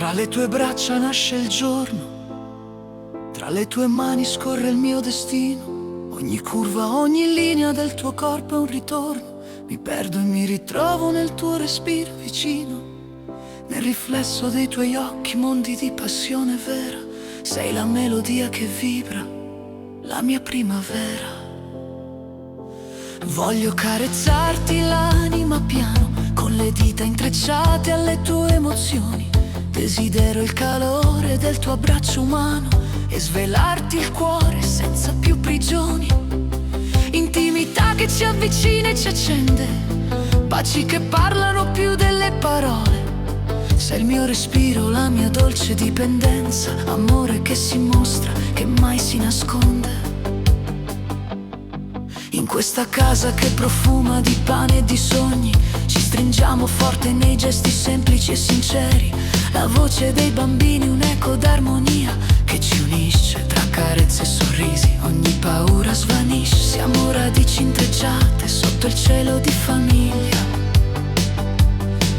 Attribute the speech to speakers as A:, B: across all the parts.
A: Tra le tue braccia nasce il giorno, tra le tue mani scorre il mio destino. Ogni curva, ogni linea del tuo corpo è un ritorno. Mi perdo e mi ritrovo nel tuo respiro vicino, nel riflesso dei tuoi occhi, mondi di passione vera. Sei la melodia che vibra, la mia primavera. Voglio carezzarti l'anima piano, con le dita intrecciate alle tue emozioni. Desidero il calore del tuo abbraccio umano e svelarti il cuore senza più prigioni. Intimità che ci avvicina e ci accende, baci che parlano più delle parole. Sei il mio respiro, la mia dolce dipendenza, amore che si mostra, che mai si nasconde. In questa casa che profuma di pane e di sogni, ci stringiamo forte nei gesti semplici e sinceri. La voce dei bambini, un eco d'armonia che ci unisce tra carezze e sorrisi. Ogni paura svanisce, siamo radici intrecciate sotto il cielo di famiglia.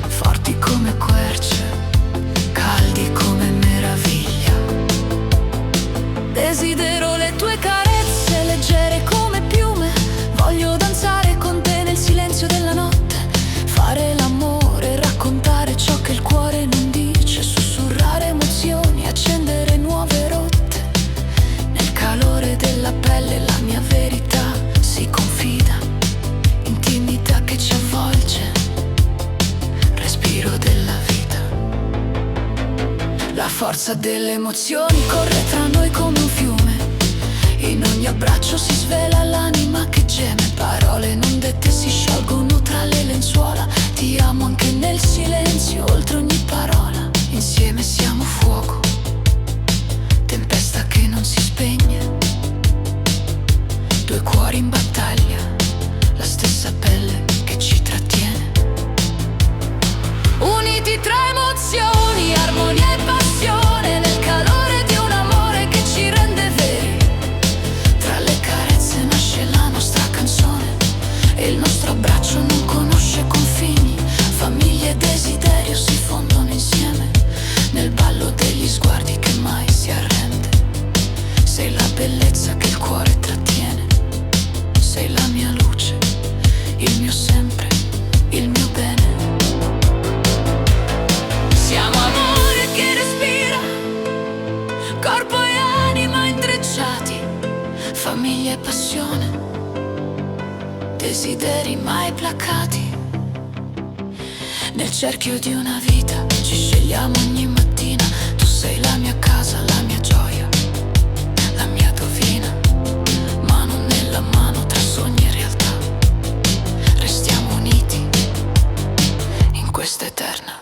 A: Forti come querce, caldi come meraviglia. Desidero le tue carezze, leggere come piume. Voglio danzare con te nel silenzio della notte, fare l'amore, raccontare ciò che il cuore non dice, sussurrare emozioni, accendere nuove rotte. Nel calore della pelle la mia verità si confida, intimità che ci avvolge, respiro della vita. La forza delle emozioni corre tra noi come un fiume, in ogni abbraccio si svela l'anima che geme. Parole non dette si sciolgono tra le lenzuola. Ti amo anche nel silenzio, oltre ogni parola. Insieme siamo fuoco, tempesta che non si spegne. Due cuori in battaglia, la stessa pelle che ci trattiene. Uniti tra emozioni, armonia e passione, nel calore di un amore che ci rende veri. Tra le carezze nasce la nostra canzone e il nostro abbraccio non conosce confini. Famiglia e desiderio si fondono insieme nel ballo degli sguardi che mai si arrende. Sei la bellezza che il cuore trattiene, sei la mia luce, il mio sempre, il mio bene. Siamo amore che respira, corpo e anima intrecciati, famiglia e passione, desideri mai placati. Nel cerchio di una vita ci scegliamo ogni mattina. Tu sei la mia casa, la mia gioia, la mia dovina. Mano nella mano tra sogni e realtà, restiamo uniti in questa eterna